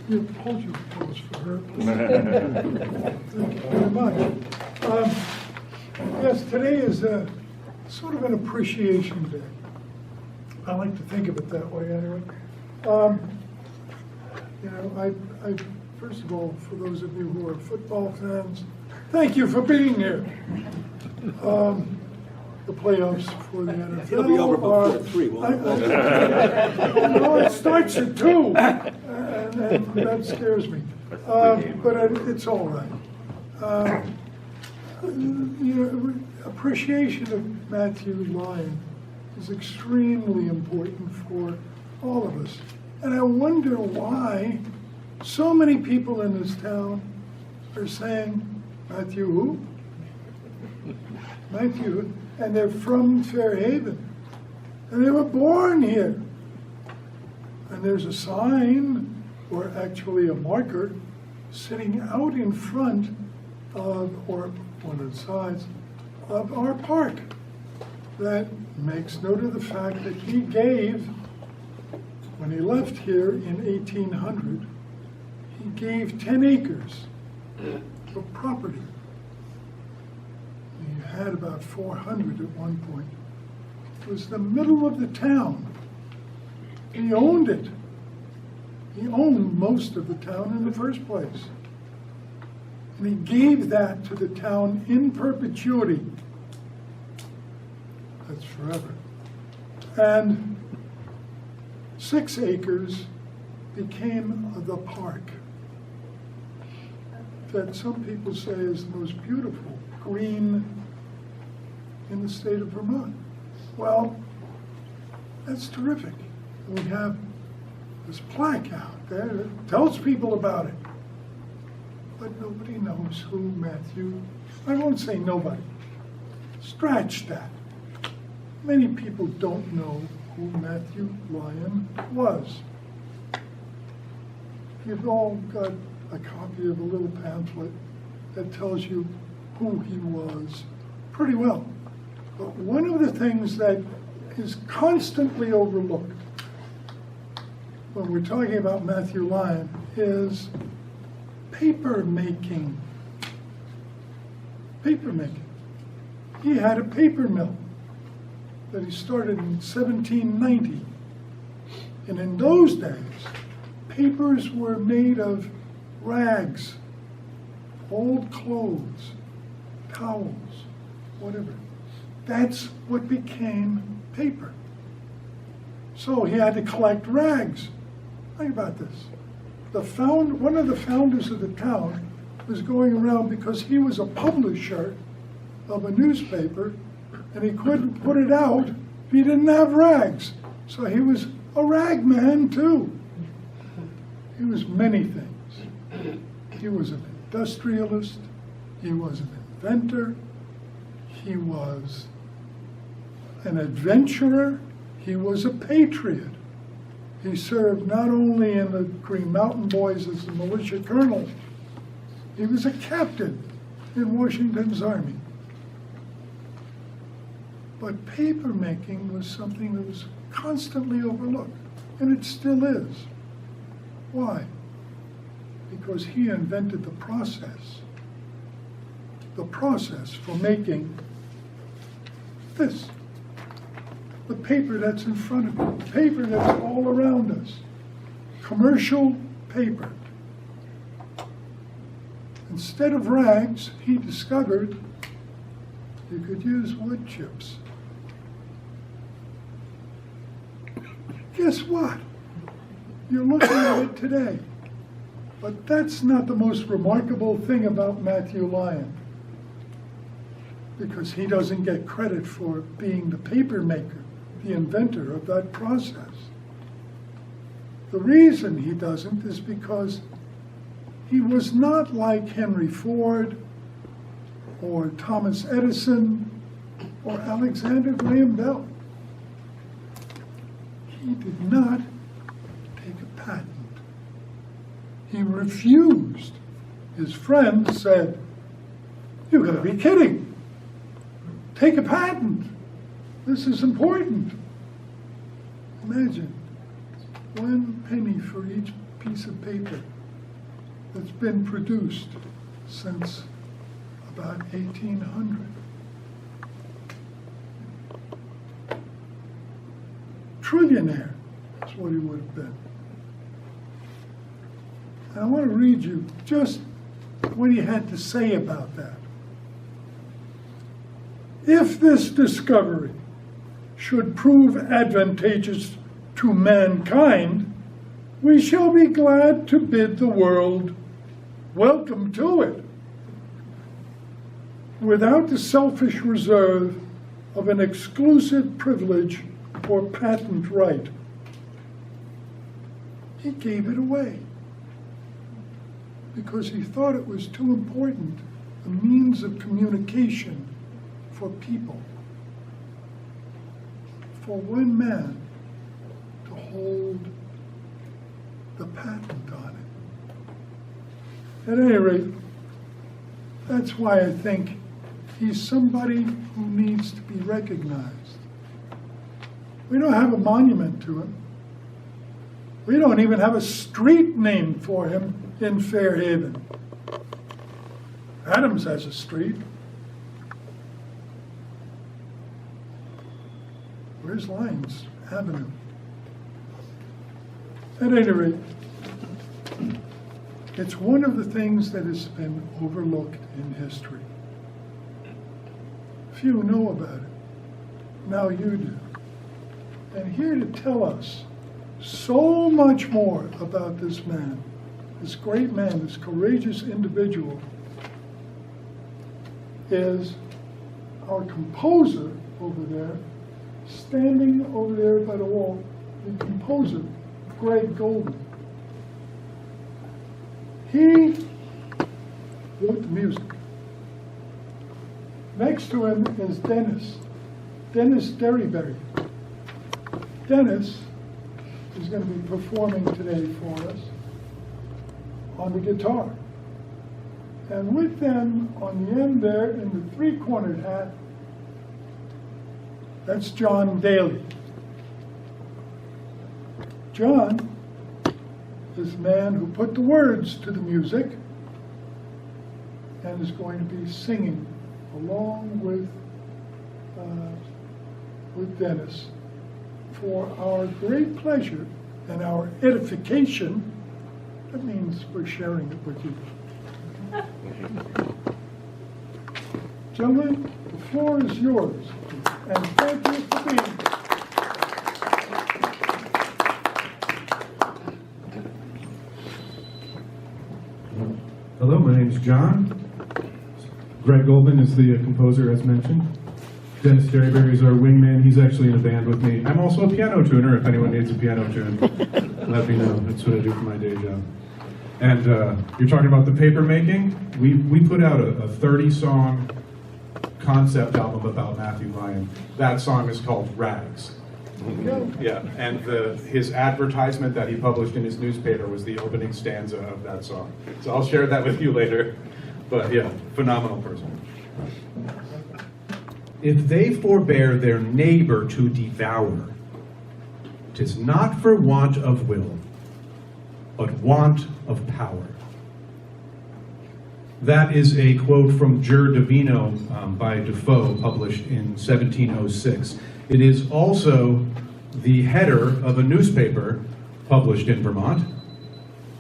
You hold your applause for her. Thank you very much. Yes, today is a sort of an appreciation day. I like to think of it that way anyway. You know, I first of all, for those of you who are football fans, thank you for being here. The playoffs for the NFL. It'll be over before 3. No, it starts at 2, and that scares me. But it's all right. You know, appreciation of Matthew Lyon is extremely important for all of us. And I wonder why so many people in this town are saying, Matthew who? Matthew, and they're from Fairhaven. And they were born here. And there's a sign, or actually a marker, sitting out in front of, or one of the sides, of our park that makes note of the fact that he gave, when he left here in 1800, he gave 10 acres of property. He had about 400 at one point. It was the middle of the town. He owned it. He owned most of the town in the first place. And he gave that to the town in perpetuity. That's forever. And 6 acres became the park that some people say is the most beautiful green in the state of Vermont. Well, that's terrific. We have this plaque out there that tells people about it. But nobody knows who Matthew, I won't say nobody, scratch that. Many people don't know who Matthew Lyon was. You've all got a copy of a little pamphlet that tells you who he was pretty well. But one of the things that is constantly overlooked when we're talking about Matthew Lyon is paper making. Paper making. He had a paper mill that he started in 1790. And in those days, papers were made of rags, old clothes, towels, whatever. That's what became paper. So he had to collect rags. Think about this. One of the founders of the town was going around because he was a publisher of a newspaper, and he couldn't put it out if he didn't have rags. So he was a rag man too. He was many things. He was an industrialist. He was an inventor. He was an adventurer. He was a patriot. He served not only in the Green Mountain Boys as a militia colonel, he was a captain in Washington's army. But paper making was something that was constantly overlooked, and it still is. Why? Because he invented the process for making this. The paper that's in front of you, the paper that's all around us, commercial paper. Instead of rags, he discovered you could use wood chips. Guess what? You're looking at it today. But that's not the most remarkable thing about Matthew Lyon, because he doesn't get credit for being the paper maker, the inventor of that process. The reason he doesn't is because he was not like Henry Ford or Thomas Edison or Alexander Graham Bell. He did not take a patent. He refused. His friends said, "You've got to be kidding. Take a patent. This is important." Imagine, 1 penny for each piece of paper that's been produced since about 1800. Trillionaire is what he would have been. And I want to read you just what he had to say about that. If this discovery should prove advantageous to mankind, we shall be glad to bid the world welcome to it, without the selfish reserve of an exclusive privilege or patent right. He gave it away because he thought it was too important a means of communication for people, for one man to hold the patent on it. At any rate, that's why I think he's somebody who needs to be recognized. We don't have a monument to him. We don't even have a street named for him in Fairhaven. Adams has a street. Where's Lyons Avenue? At any rate, it's one of the things that has been overlooked in history. Few know about it. Now you do. And here to tell us so much more about this man, this great man, this courageous individual, is our composer over there, standing over there by the wall, the composer, Greg Golden. He wrote the music. Next to him is Dennis Derryberry. Dennis is going to be performing today for us on the guitar. And with them on the end there in the three-cornered hat, that's John Daly. John is the man who put the words to the music and is going to be singing along with Dennis for our great pleasure and our edification. That means we're sharing it with you. Gentlemen, the floor is yours, and thank you for being here. Hello, my name is John. Greg Goldman is the composer, as mentioned. Dennis Derryberry is our wingman. He's actually in a band with me. I'm also a piano tuner. If anyone needs a piano tune, let me know. That's what I do for my day job. And you're talking about the paper making. We put out a 30-song concept album about Matthew Lyon. That song is called Rags. Yeah, and his advertisement that he published in his newspaper was the opening stanza of that song. So I'll share that with you later. But yeah, phenomenal person. If they forbear their neighbor to devour, 'tis not for want of will, but want of power. That is a quote from Jur Divino by Defoe, published in 1706. It is also the header of a newspaper published in Vermont.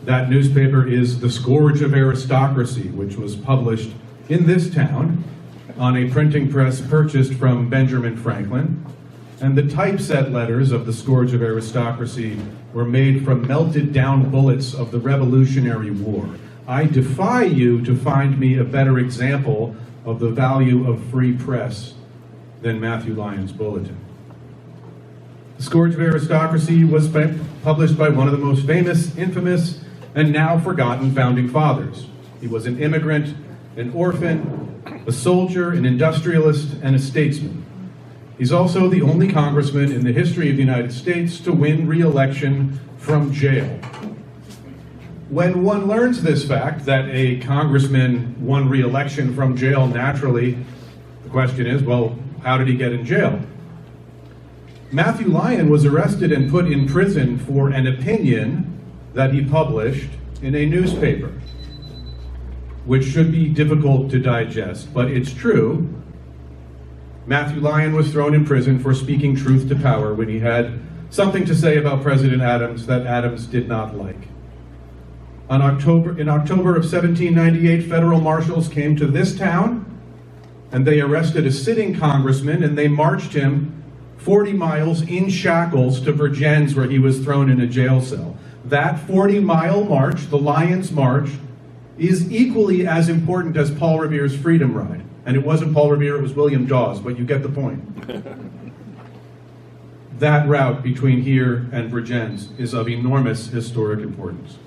That newspaper is The Scourge of Aristocracy, which was published in this town on a printing press purchased from Benjamin Franklin. And the typeset letters of The Scourge of Aristocracy were made from melted down bullets of the Revolutionary War. I defy you to find me a better example of the value of free press than Matthew Lyon's bulletin. The Scourge of Aristocracy was published by one of the most famous, infamous, and now forgotten founding fathers. He was an immigrant, an orphan, a soldier, an industrialist, and a statesman. He's also the only congressman in the history of the United States to win re-election from jail. When one learns this fact, that a congressman won re-election from jail naturally, the question is, well, how did he get in jail? Matthew Lyon was arrested and put in prison for an opinion that he published in a newspaper. which should be difficult to digest, but it's true. Matthew Lyon was thrown in prison for speaking truth to power when he had something to say about President Adams that Adams did not like. In October of 1798, federal marshals came to this town, and they arrested a sitting congressman, and they marched him 40 miles in shackles to Vergennes, where he was thrown in a jail cell. That 40-mile march, the Lyons March, is equally as important as Paul Revere's Freedom Ride. And it wasn't Paul Revere, it was William Dawes, but you get the point. That route between here and Vergennes is of enormous historic importance.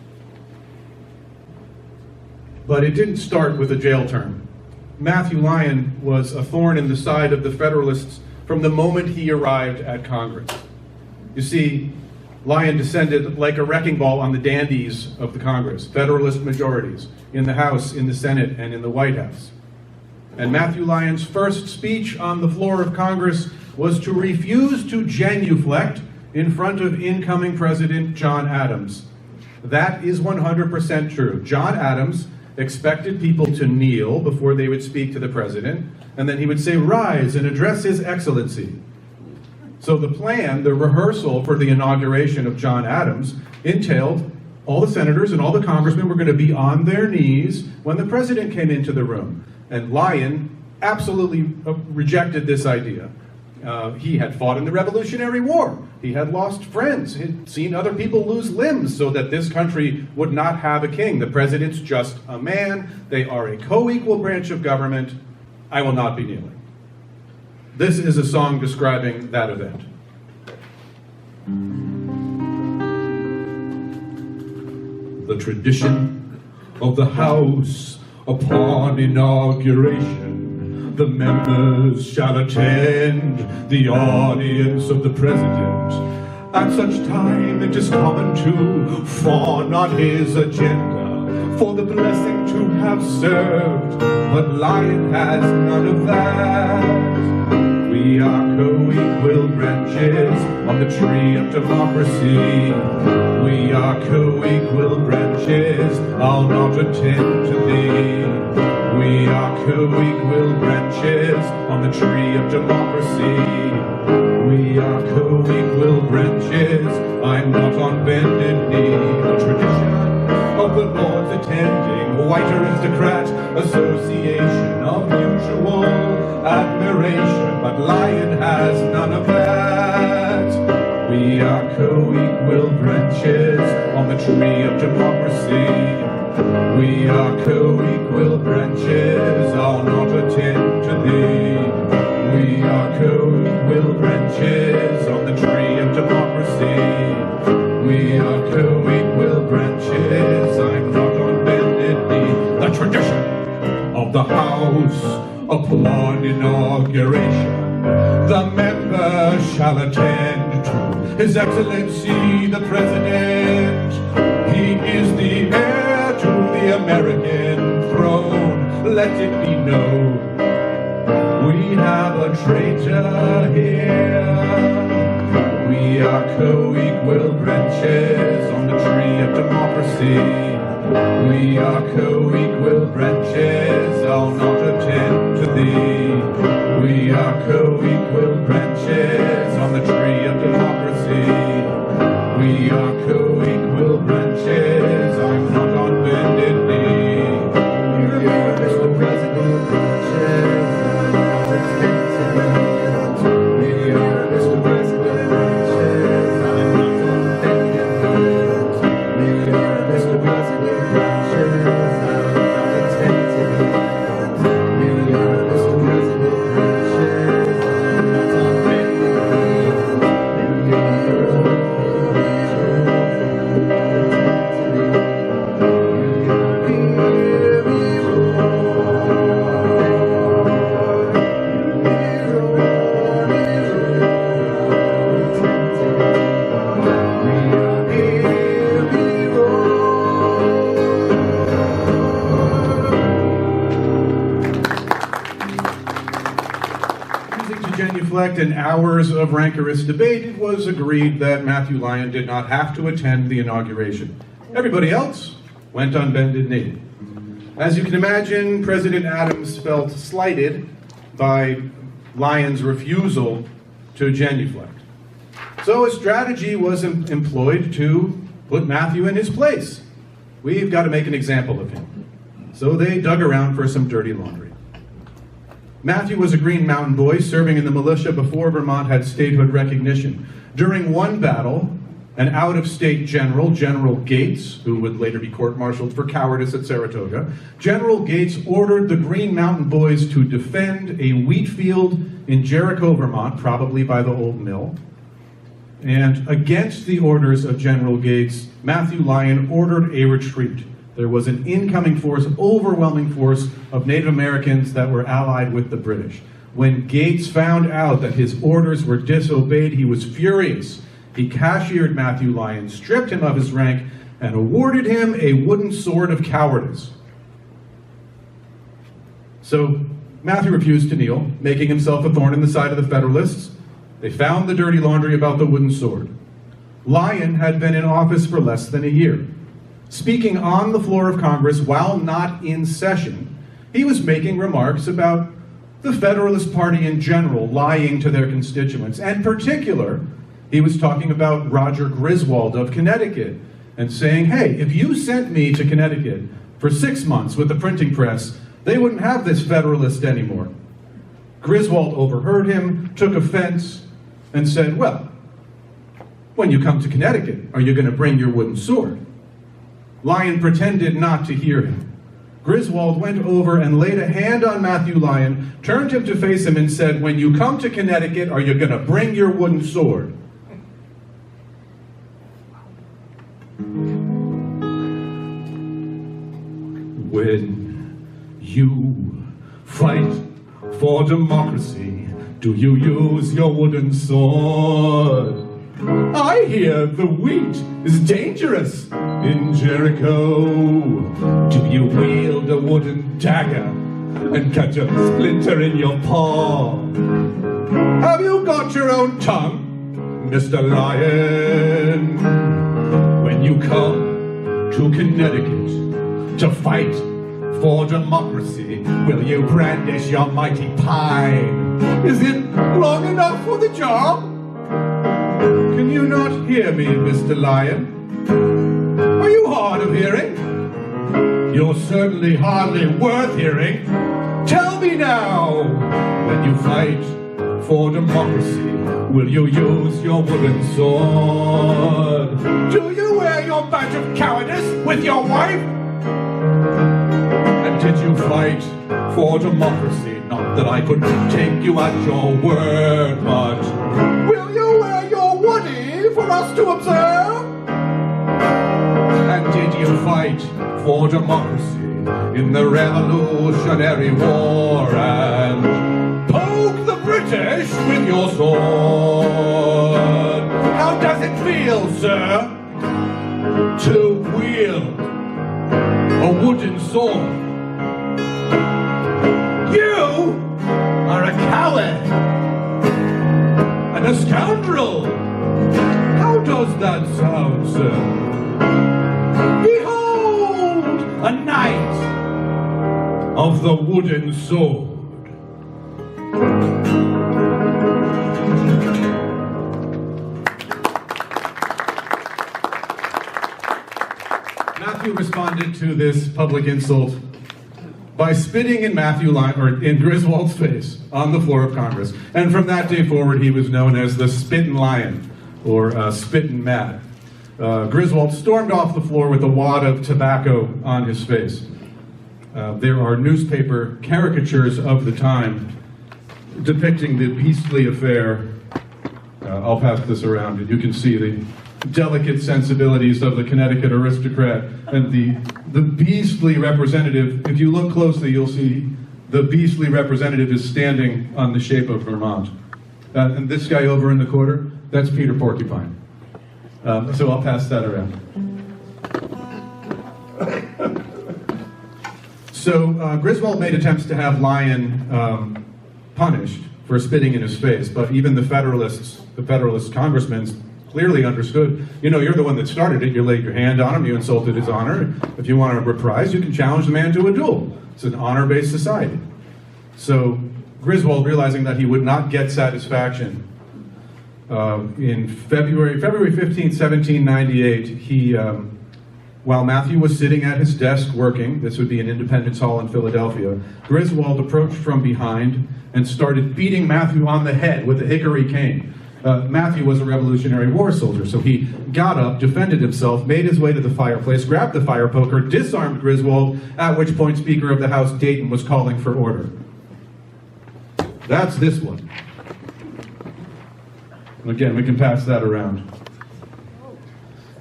But it didn't start with a jail term. Matthew Lyon was a thorn in the side of the Federalists from the moment he arrived at Congress. You see, Lyon descended like a wrecking ball on the dandies of the Congress, Federalist majorities, in the House, in the Senate, and in the White House. And Matthew Lyon's first speech on the floor of Congress was to refuse to genuflect in front of incoming President John Adams. That is 100% true. John Adams expected people to kneel before they would speak to the president, and then he would say, "Rise and address His Excellency." So the plan, the rehearsal for the inauguration of John Adams, entailed all the senators and all the congressmen were going to be on their knees when the president came into the room. And Lyon absolutely rejected this idea. He had fought in the Revolutionary War. He had lost friends. He'd seen other people lose limbs so that this country would not have a king. The president's just a man. They are a co-equal branch of government. I will not be kneeling. This is a song describing that event. The tradition of the House upon inauguration, the members shall attend the audience of the President. At such time it is common to fawn on his agenda for the blessing to have served, but Lyon has none of that. We are co-equal branches on the tree of democracy. We are co-equal branches, I'll not attend to thee. We are co-equal branches on the tree of democracy. We are co-equal branches, I'm not on bended knee. The tradition of the Lord's attending white aristocrat association of mutual admiration, but Lyon has none of that. We are co-equal branches on the tree of democracy. We are co-equal branches, I'll not attend to thee. We are co-equal branches on the tree of democracy. We are co-equal branches, I'm not on bended knee. The tradition of the House upon inauguration, the member shall attend to His Excellency the President. He is the heir to the American throne, let it be known. We have a traitor here. We are co-equal branches on the tree of democracy. We are co-equal branches, I'll not attend to thee. We are co-equal branches on the tree of democracy. We are co-equal branches, I'm not on bended knee. We are co-equal branches, I'm not attend to thee. We are co-equal branches, I'm not on bended knee. We are co-equal branches, I'm not attend to thee. We are co-equal branches, I'm not on bended knee. We are and hours of rancorous debate, it was agreed that Matthew Lyon did not have to attend the inauguration. Everybody else went on bended knee. As you can imagine, President Adams felt slighted by Lyon's refusal to genuflect. So a strategy was employed to put Matthew in his place. We've got to make an example of him. So they dug around for some dirty laundry. Matthew was a Green Mountain boy serving in the militia before Vermont had statehood recognition. During one battle, an out-of-state general, General Gates, who would later be court-martialed for cowardice at Saratoga, General Gates ordered the Green Mountain boys to defend a wheat field in Jericho, Vermont, probably by the old mill. And against the orders of General Gates, Matthew Lyon ordered a retreat. There was an incoming force, overwhelming force of Native Americans that were allied with the British. When Gates found out that his orders were disobeyed, he was furious. He cashiered Matthew Lyon, stripped him of his rank, and awarded him a wooden sword of cowardice. So Matthew refused to kneel, making himself a thorn in the side of the Federalists. They found the dirty laundry about the wooden sword. Lyon had been in office for less than a year. Speaking on the floor of Congress while not in session, he was making remarks about the Federalist Party in general lying to their constituents. And in particular, he was talking about Roger Griswold of Connecticut and saying, hey, if you sent me to Connecticut for 6 months with the printing press, they wouldn't have this Federalist anymore. Griswold overheard him, took offense, and said, well, when you come to Connecticut, are you going to bring your wooden sword? Lyon pretended not to hear him. Griswold went over and laid a hand on Matthew Lyon, turned him to face him, and said, when you come to Connecticut, are you going to bring your wooden sword? When you fight for democracy, do you use your wooden sword? I hear the wheat is dangerous in Jericho. Do you wield a wooden dagger and catch a splinter in your paw? Have you got your own tongue, Mr. Lyon? When you come to Connecticut to fight for democracy, will you brandish your mighty pine? Is it long enough for the job? Can you not hear me, Mr. Lyon? Are you hard of hearing? You're certainly hardly worth hearing. Tell me now, when you fight for democracy, will you use your wooden sword? Do you wear your badge of cowardice with your wife? And did you fight for democracy? Not that I could take you at your word, but will you wear your woodie for us to observe? And did you fight for democracy in the Revolutionary War and poke the British with your sword? How does it feel, sir, to wield a wooden sword? You are a coward and a scoundrel. How does that sound, sir? Behold, a knight of the wooden sword. Matthew responded to this public insult by spitting in in Griswold's face on the floor of Congress. And from that day forward, he was known as the Spittin' Lion, or Spittin' Matt. Griswold stormed off the floor with a wad of tobacco on his face. There are newspaper caricatures of the time depicting the beastly affair. I'll pass this around, and you can see the delicate sensibilities of the Connecticut aristocrat and the beastly representative. If you look closely, you'll see the beastly representative is standing on the shape of Vermont. And this guy over in the corner, that's Peter Porcupine. So I'll pass that around. So Griswold made attempts to have Lyon punished for spitting in his face, but even the Federalist congressmen clearly understood, you're the one that started it. You laid your hand on him, you insulted his honor. If you want a reprise, you can challenge the man to a duel. It's an honor-based society. So Griswold, realizing that he would not get satisfaction, in February 15, 1798, while Matthew was sitting at his desk working, this would be in Independence Hall in Philadelphia, Griswold approached from behind and started beating Matthew on the head with a hickory cane. Matthew was a Revolutionary War soldier, so he got up, defended himself, made his way to the fireplace, grabbed the fire poker, disarmed Griswold, at which point Speaker of the House Dayton was calling for order. That's this one. Again, we can pass that around.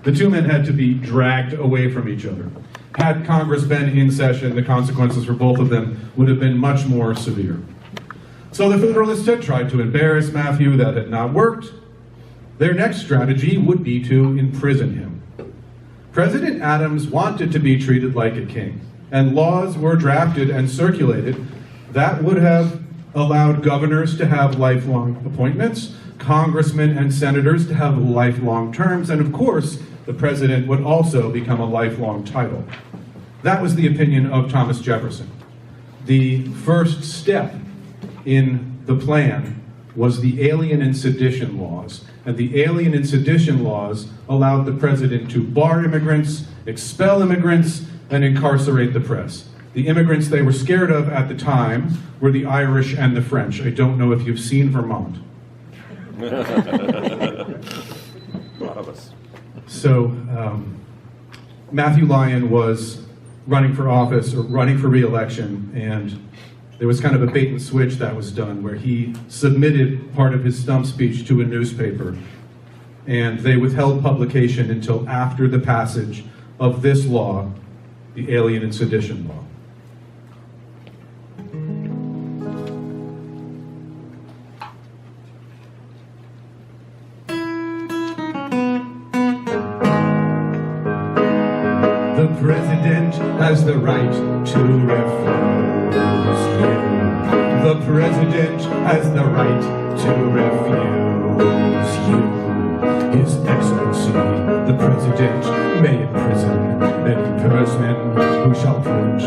The two men had to be dragged away from each other. Had Congress been in session, the consequences for both of them would have been much more severe. So the Federalists had tried to embarrass Matthew. That had not worked. Their next strategy would be to imprison him. President Adams wanted to be treated like a king, and laws were drafted and circulated that would have allowed governors to have lifelong appointments, congressmen and senators to have lifelong terms, and of course, the president would also become a lifelong title. That was the opinion of Thomas Jefferson. The first step in the plan was the Alien and Sedition laws. And the Alien and Sedition laws allowed the president to bar immigrants, expel immigrants, and incarcerate the press. The immigrants they were scared of at the time were the Irish and the French. I don't know if you've seen Vermont. A lot of us. So Matthew Lyon was running for office, or running for re-election, and there was kind of a bait and switch that was done where he submitted part of his stump speech to a newspaper, and they withheld publication until after the passage of this law, the Alien and Sedition law. The president has the right to refuse you. The president has the right to refuse you. His Excellency, the president, may imprison any person who shall print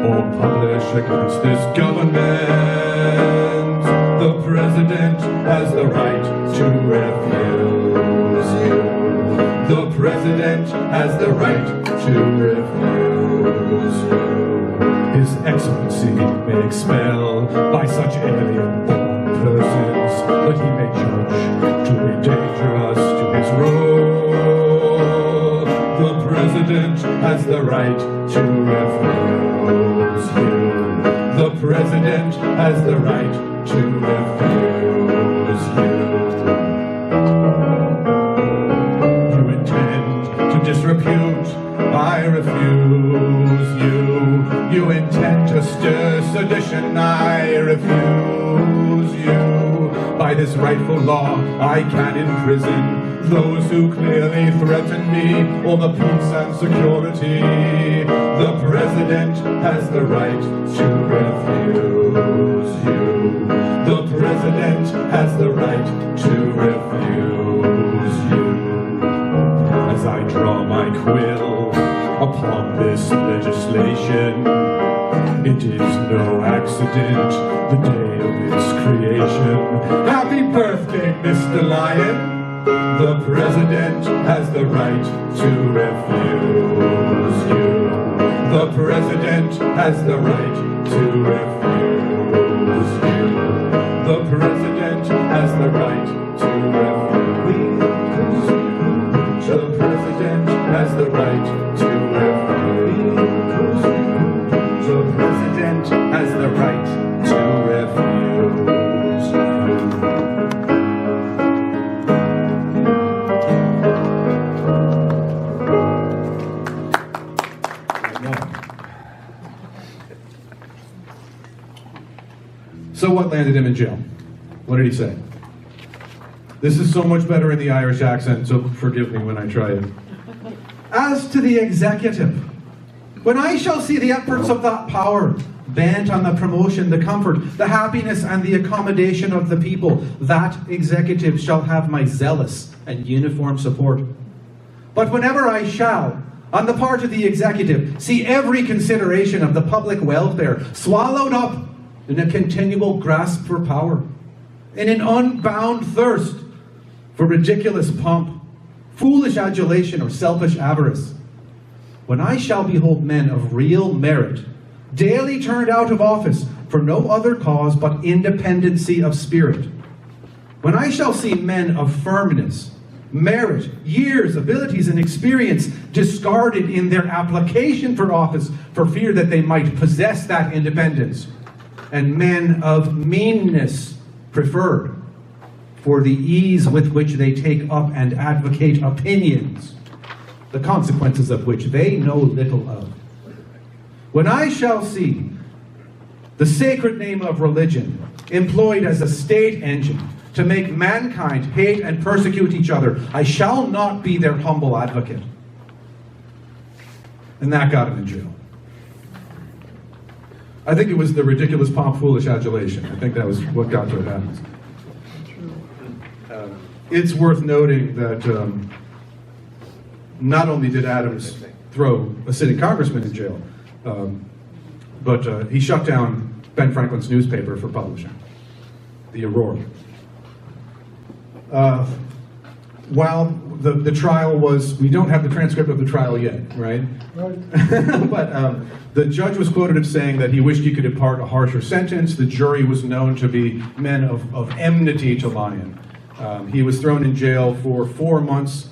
or publish against this government. The president has the right to refuse you. The president has the right to refuse you. His Excellency may expel by such alien-born persons, but he may judge to be dangerous to his rule. The president has the right to refuse you. The president has the right to refuse you. Disrepute, I refuse you. You intend to stir sedition, I refuse you. By this rightful law, I can imprison those who clearly threaten me or the peace and security. The president has the right to refuse you. The president has the right to refuse you. As I draw my quill upon this legislation, it is no accident, the day of its creation. Happy birthday, Mr. Lyon! The president has the right to refuse you. The president has the right to refuse you. The president has the right to refuse you. The president has the right to refuse you. The president has the right to refuse you. So what landed him in jail? What did he say? This is so much better in the Irish accent, so forgive me when I try it. As to the executive, when I shall see the efforts of that power bent on the promotion, the comfort, the happiness, and the accommodation of the people, that executive shall have my zealous and uniform support. But whenever I shall, on the part of the executive, see every consideration of the public welfare swallowed up in a continual grasp for power, in an unbound thirst for ridiculous pomp, foolish adulation, or selfish avarice, when I shall behold men of real merit daily turned out of office for no other cause but independency of spirit, when I shall see men of firmness, merit, years, abilities, and experience discarded in their application for office for fear that they might possess that independence, and men of meanness preferred for the ease with which they take up and advocate opinions, the consequences of which they know little of. When I shall see the sacred name of religion employed as a state engine to make mankind hate and persecute each other, I shall not be their humble advocate. And that got him in jail. I think it was the ridiculous pomp, foolish adulation. I think that was what got to Adams. It's worth noting that not only did Adams throw a sitting congressman in jail, but he shut down Ben Franklin's newspaper for publishing, the Aurora. While the trial was, we don't have the transcript of the trial yet, right? Right. But the judge was quoted as saying that he wished he could impart a harsher sentence. The jury was known to be men of enmity to Lyon. He was thrown in jail for 4 months,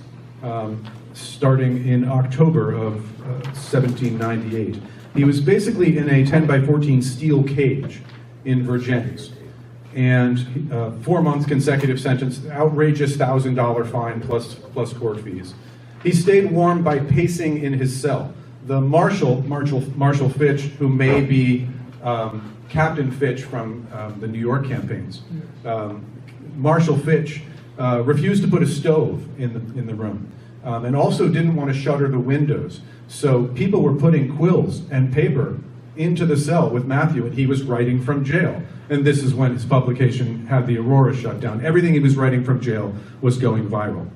starting in October of 1798. He was basically in a 10 by 14 steel cage in Vergennes. And 4 months consecutive sentence, outrageous $1,000 fine plus court fees. He stayed warm by pacing in his cell. The Marshal Fitch, who may be Captain Fitch from the New York campaigns, Marshal Fitch refused to put a stove in the room, and also didn't want to shutter the windows. So people were putting quills and paper into the cell with Matthew, and he was writing from jail. And this is when his publication had the Aurora shut down. Everything he was writing from jail was going viral.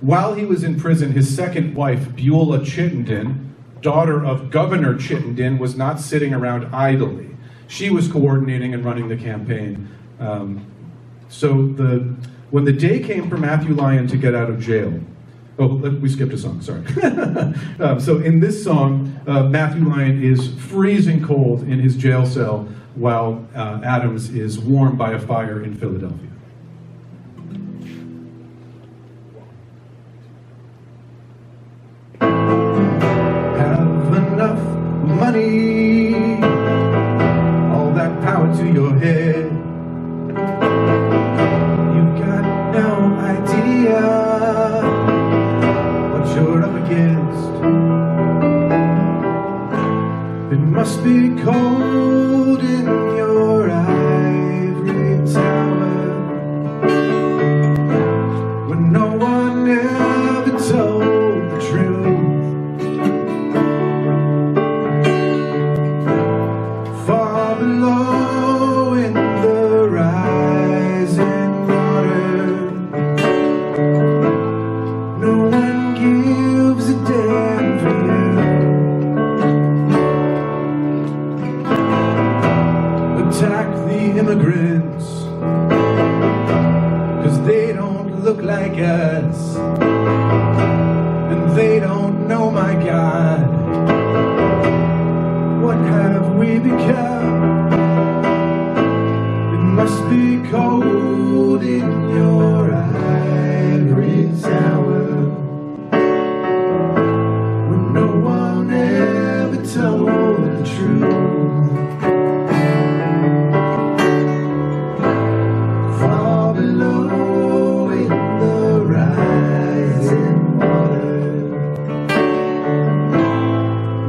While he was in prison, his second wife, Beulah Chittenden, daughter of Governor Chittenden, was not sitting around idly. She was coordinating and running the campaign. When the day came for Matthew Lyon to get out of jail, we skipped a song, sorry. So in this song, Matthew Lyon is freezing cold in his jail cell while Adams is warm by a fire in Philadelphia. Have enough money, all that power to your head. You've got no idea what you're up against. It must be cold in your ivory tower when no one ever told the truth. Far below in the rising water, no one gives a damn for you. Attack the immigrants, 'cause they don't look like us, and they don't know my God. What have we become? It must be cold in your ivory tower when no one ever told the truth. Far below in the rising water,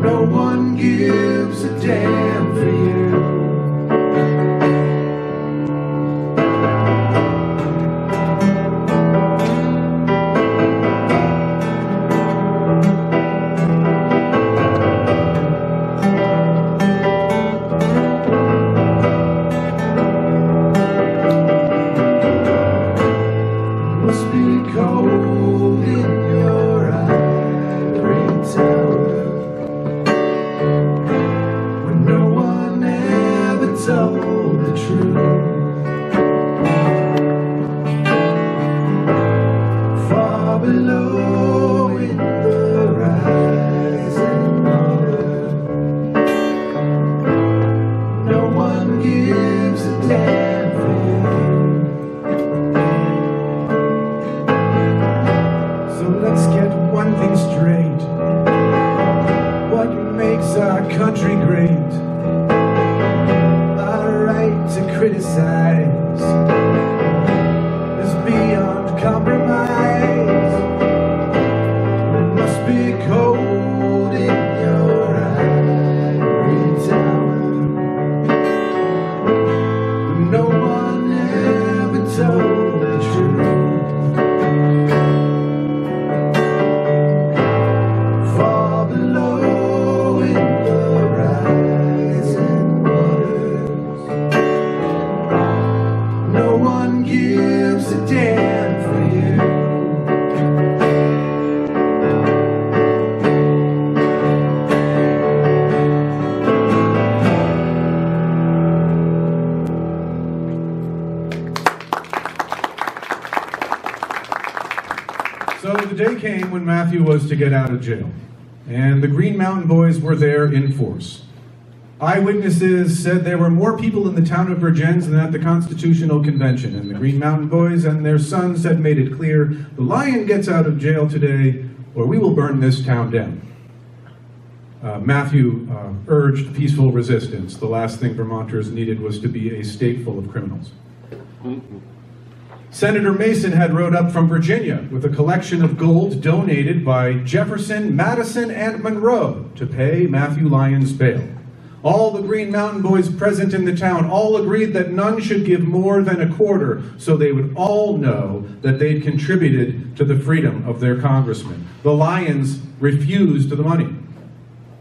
no one gives a damn for you. Must be cold in your ivory tower, when no one ever told the truth. Far below in the rising water, no one gives a damn for you. So let's get one thing straight. What makes our country great? Our right to criticize is beyond compromise. It must be cold in your ivory tower, but no one ever told the truth. Far below in the rising waters, no one gives a damn for you. So the day came when Matthew was to get out of jail, and the Green Mountain Boys were there in force. Eyewitnesses said there were more people in the town of Vergennes than at the Constitutional Convention, and the Green Mountain Boys and their sons had made it clear, the Lyon gets out of jail today, or we will burn this town down. Matthew urged peaceful resistance. The last thing Vermonters needed was to be a state full of criminals. Senator Mason had rode up from Virginia with a collection of gold donated by Jefferson, Madison, and Monroe to pay Matthew Lyon's bail. All the Green Mountain Boys present in the town all agreed that none should give more than a quarter, so they would all know that they'd contributed to the freedom of their congressman. The Lyons refused the money.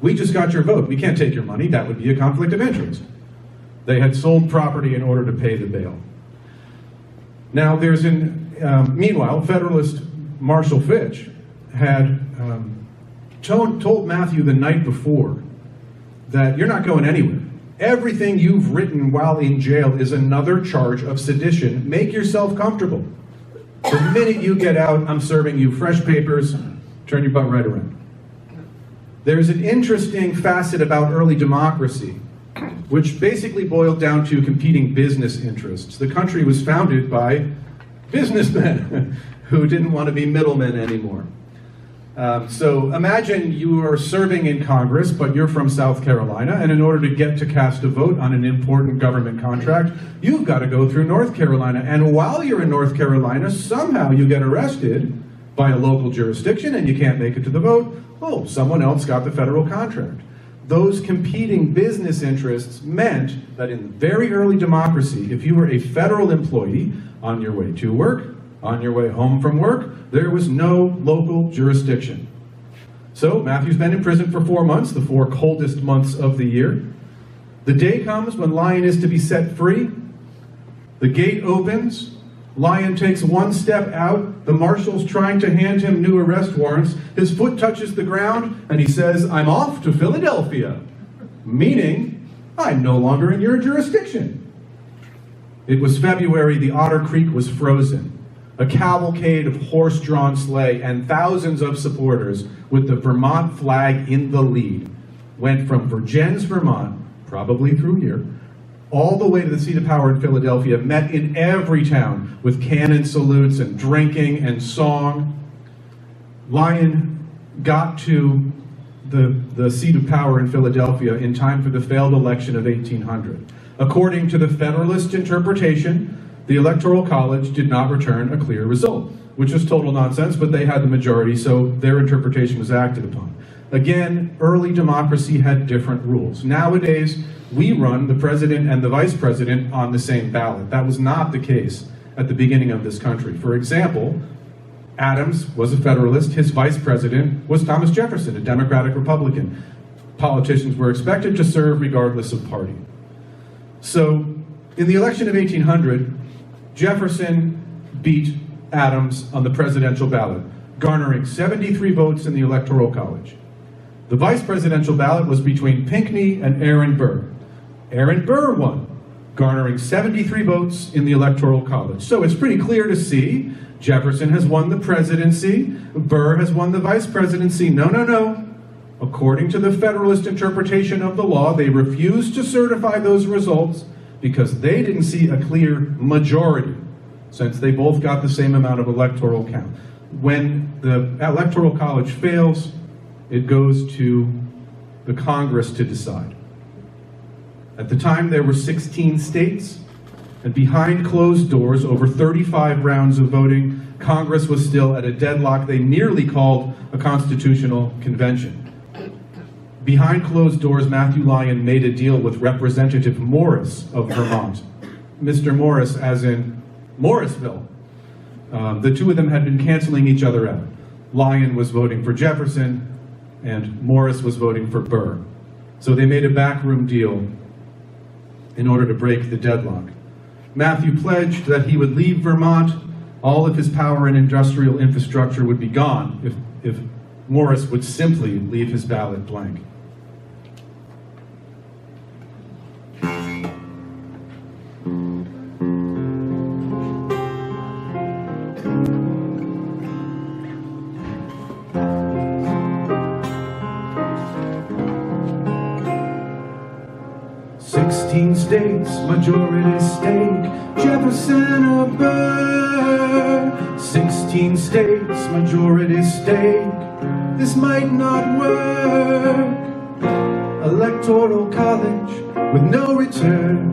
We just got your vote. We can't take your money. That would be a conflict of interest. They had sold property in order to pay the bail. Now, meanwhile, Federalist Marshall Fitch had told Matthew the night before that you're not going anywhere. Everything you've written while in jail is another charge of sedition. Make yourself comfortable. The minute you get out, I'm serving you fresh papers. Turn your butt right around. There's an interesting facet about early democracy, which basically boiled down to competing business interests. The country was founded by businessmen who didn't want to be middlemen anymore. So imagine you are serving in Congress, but you're from South Carolina, and in order to get to cast a vote on an important government contract, you've got to go through North Carolina. And while you're in North Carolina, somehow you get arrested by a local jurisdiction and you can't make it to the vote. Oh, someone else got the federal contract. Those competing business interests meant that in very early democracy, if you were a federal employee on your way to work, on your way home from work, there was no local jurisdiction. So Matthew's been in prison for 4 months, the 4 coldest months of the year. The day comes when Lyon is to be set free. The gate opens. Lyon takes one step out. The marshal's trying to hand him new arrest warrants. His foot touches the ground, and he says, "I'm off to Philadelphia," meaning, I'm no longer in your jurisdiction. It was February. The Otter Creek was frozen. A cavalcade of horse-drawn sleigh and thousands of supporters with the Vermont flag in the lead went from Vergennes, Vermont, probably through here, all the way to the seat of power in Philadelphia, met in every town with cannon salutes and drinking and song. Lyon got to the seat of power in Philadelphia in time for the failed election of 1800. According to the Federalist interpretation, the Electoral College did not return a clear result, which was total nonsense, but they had the majority, so their interpretation was acted upon. Again, early democracy had different rules. Nowadays, we run the president and the vice president on the same ballot. That was not the case at the beginning of this country. For example, Adams was a Federalist. His vice president was Thomas Jefferson, a Democratic Republican. Politicians were expected to serve regardless of party. So, in the election of 1800, Jefferson beat Adams on the presidential ballot, garnering 73 votes in the Electoral College. The vice presidential ballot was between Pinckney and Aaron Burr. Aaron Burr won, garnering 73 votes in the Electoral College. So it's pretty clear to see Jefferson has won the presidency, Burr has won the vice presidency. No, no, no. According to the Federalist interpretation of the law, they refused to certify those results because they didn't see a clear majority, since they both got the same amount of electoral count. When the Electoral College fails, it goes to the Congress to decide. At the time, there were 16 states, and behind closed doors, over 35 rounds of voting, Congress was still at a deadlock they nearly called a constitutional convention. Behind closed doors, Matthew Lyon made a deal with Representative Morris of Vermont. Mr. Morris, as in Morrisville. The two of them had been canceling each other out. Lyon was voting for Jefferson, and Morris was voting for Burr. So they made a backroom deal in order to break the deadlock. Matthew pledged that he would leave Vermont. All of his power and industrial infrastructure would be gone if Morris would simply leave his ballot blank. States, majority stake, Jefferson or Burr. 16 states, majority stake, this might not work. Electoral college with no return.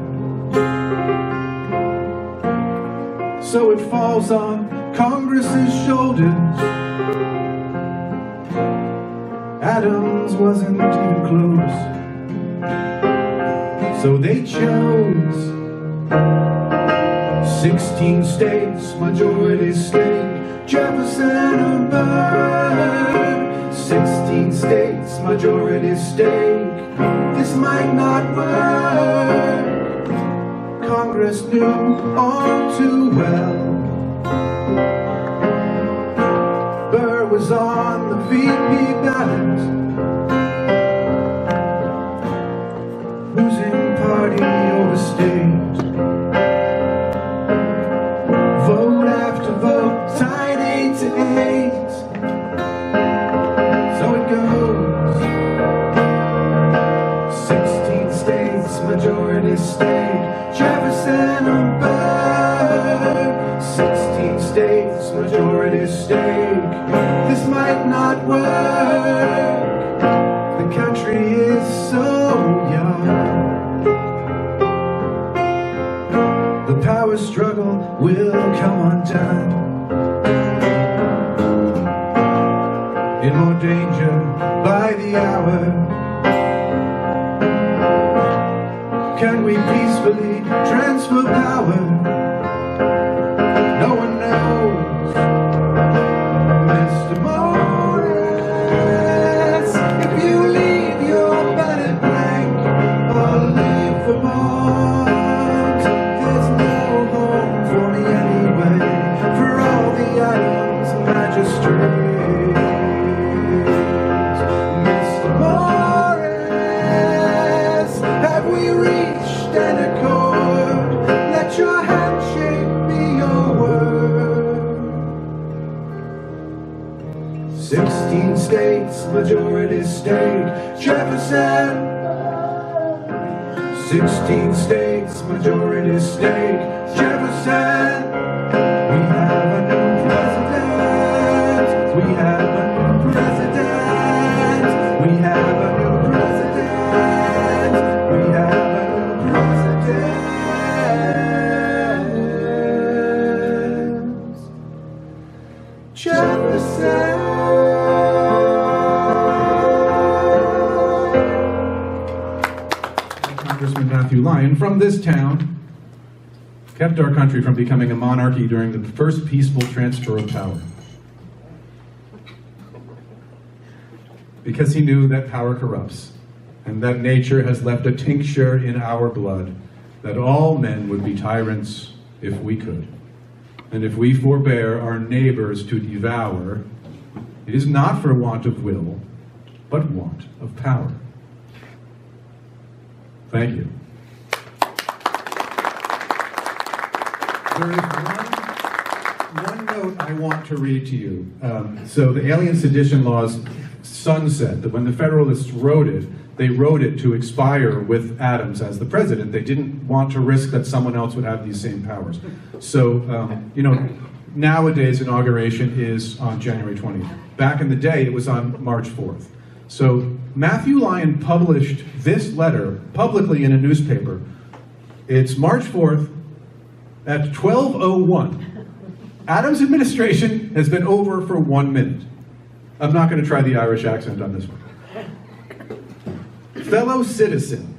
So it falls on Congress's shoulders. Adams wasn't even close. So they chose 16 states, majority stake, Jefferson or Burr. 16 states, majority stake, this might not work. Congress knew all too well. Burr was on the VP ballot, losing party over state. Vote after vote, tied 8-8. So it goes. 16 states, majority stake, Jefferson or Burr. 16 states, majority stake, this might not work. The country is so young. The power struggle will come undone. In more danger by the hour. Can we peacefully transfer power? No one knows. Mr. Morris, if you leave your ballot blank or leave Vermont, there's no home for me anyway, for all the Adams magistrates. Mr. Morris, have we reached an accord? Let your handshake be your word. 16 states, majority stake, Jefferson. 16 states, majority stake, Jefferson. We have a new president. We have a new president. We have a new president. We have a new president. Jefferson. Congressman Matthew Lyon from this town kept our country from becoming a monarchy during the first peaceful transfer of power. Because he knew that power corrupts, and that nature has left a tincture in our blood, that all men would be tyrants if we could. And if we forbear our neighbors to devour, it is not for want of will, but want of power. Thank you. There is one note I want to read to you. So the Alien Sedition Laws sunset, that when the Federalists wrote it, they wrote it to expire with Adams as the president. They didn't want to risk that someone else would have these same powers. So, nowadays inauguration is on January 20th. Back in the day, it was on March 4th. So Matthew Lyon published this letter publicly in a newspaper. It's March 4th at 12:01. Adams' administration has been over for 1 minute. I'm not going to try the Irish accent on this one. Fellow citizen,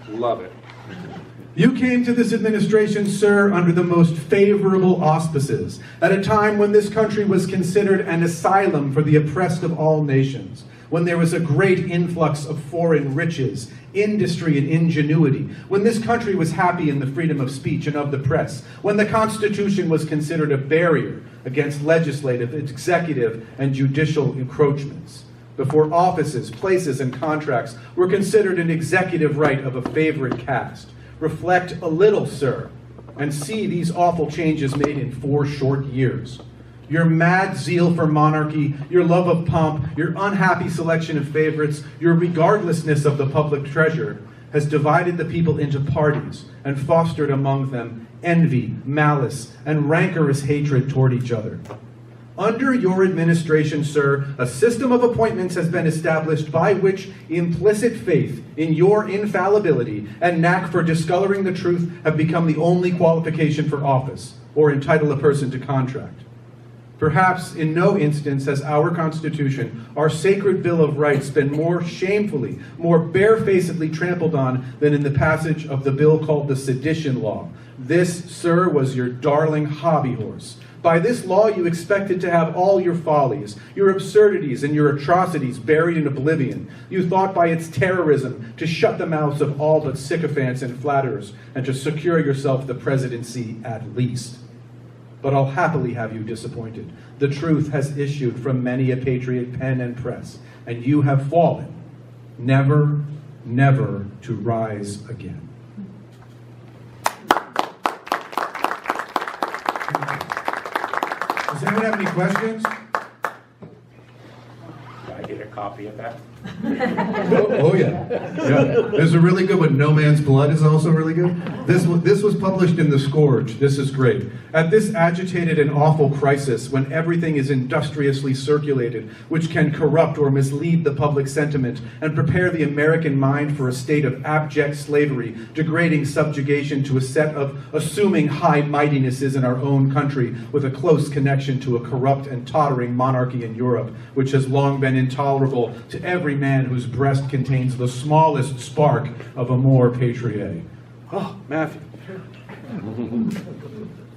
Love it. you came to this administration, sir, under the most favorable auspices, at a time when this country was considered an asylum for the oppressed of all nations, when there was a great influx of foreign riches, industry, and ingenuity, when this country was happy in the freedom of speech and of the press, when the Constitution was considered a barrier against legislative, executive, and judicial encroachments, before offices, places, and contracts were considered an executive right of a favorite caste. Reflect a little, sir, and see these awful changes made in 4 short years. Your mad zeal for monarchy, your love of pomp, your unhappy selection of favorites, your regardlessness of the public treasure has divided the people into parties and fostered among them envy, malice, and rancorous hatred toward each other. Under your administration, sir, a system of appointments has been established by which implicit faith in your infallibility and knack for discoloring the truth have become the only qualification for office or entitle a person to contract. Perhaps in no instance has our Constitution, our sacred Bill of Rights, been more shamefully, more barefacedly trampled on than in the passage of the bill called the Sedition Law. This, sir, was your darling hobby horse. By this law you expected to have all your follies, your absurdities, and your atrocities buried in oblivion. You thought by its terrorism to shut the mouths of all but sycophants and flatterers, and to secure yourself the presidency at least. But I'll happily have you disappointed. The truth has issued from many a patriot pen and press, and you have fallen, never, never to rise again. Does anyone have any questions? Can I get a copy of that? Oh yeah. There's a really good one. No Man's Blood is also really good. This was published in The Scourge. This is great. At this agitated and awful crisis, when everything is industriously circulated, which can corrupt or mislead the public sentiment and prepare the American mind for a state of abject slavery, degrading subjugation to a set of assuming high mightinesses in our own country with a close connection to a corrupt and tottering monarchy in Europe, which has long been intolerable to every man whose breast contains the smallest spark of amor patriae. Oh, Matthew.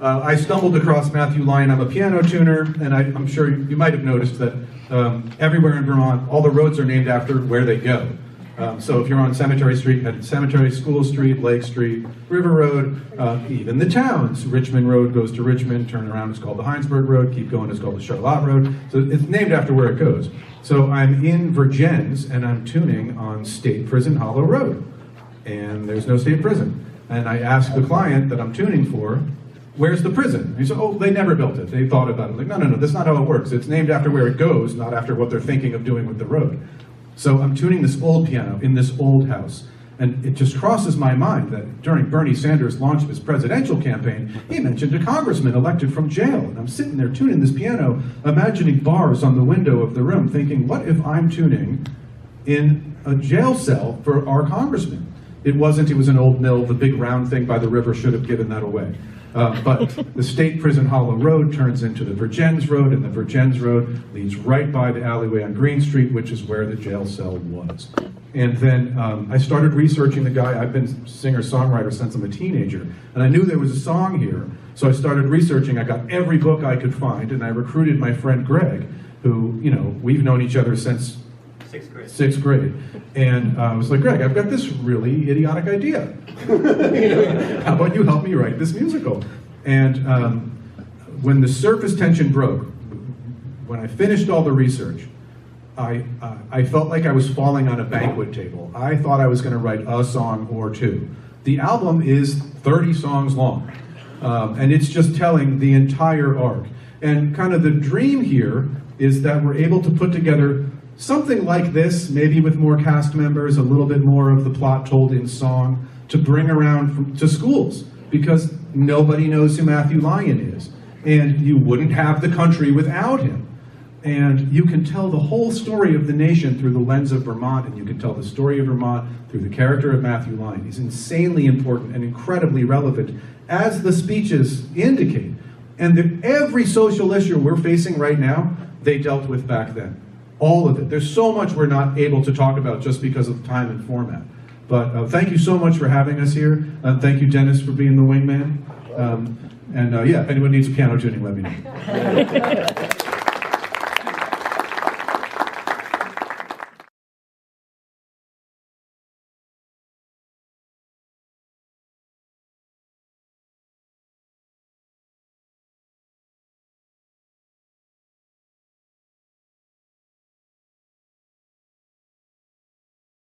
I stumbled across Matthew Lyon. I'm a piano tuner, and I'm sure you might have noticed that everywhere in Vermont, all the roads are named after where they go. So if you're on Cemetery Street, head to Cemetery, School Street, Lake Street, River Road, even the towns. Richmond Road goes to Richmond, turn around, it's called the Heinsberg Road, keep going, it's called the Charlotte Road. So it's named after where it goes. So I'm in Vergennes, and I'm tuning on State Prison Hollow Road. And there's no state prison. And I asked the client that I'm tuning for, where's the prison? And he said, oh, they never built it. They thought about it. I'm like, no, that's not how it works. It's named after where it goes, not after what they're thinking of doing with the road. So I'm tuning this old piano in this old house. And it just crosses my mind that during Bernie Sanders' launch of his presidential campaign, he mentioned a congressman elected from jail. And I'm sitting there tuning this piano, imagining bars on the window of the room, thinking, what if I'm tuning in a jail cell for our congressman? It wasn't, it was an old mill. The big round thing by the river should have given that away. But the State Prison Hollow Road turns into the Vergennes Road, and the Vergennes Road leads right by the alleyway on Green Street, which is where the jail cell was. And then I started researching the guy. I've been singer-songwriter since I'm a teenager, and I knew there was a song here. So I started researching. I got every book I could find, and I recruited my friend Greg, who, we've known each other since sixth grade. And I was like, Greg, I've got this really idiotic idea. How about you help me write this musical? And when the surface tension broke, when I finished all the research, I felt like I was falling on a banquet table. I thought I was going to write a song or two. The album is 30 songs long, and it's just telling the entire arc. And kind of the dream here is that we're able to put together something like this, maybe with more cast members, a little bit more of the plot told in song, to bring around to schools, because nobody knows who Matthew Lyon is. And you wouldn't have the country without him. And you can tell the whole story of the nation through the lens of Vermont, and you can tell the story of Vermont through the character of Matthew Lyon. He's insanely important and incredibly relevant, as the speeches indicate. And every social issue we're facing right now, they dealt with back then. All of it. There's so much we're not able to talk about just because of time and format. But thank you so much for having us here. Thank you, Dennis, for being the wingman. Yeah, if anyone needs piano tuning, let me know.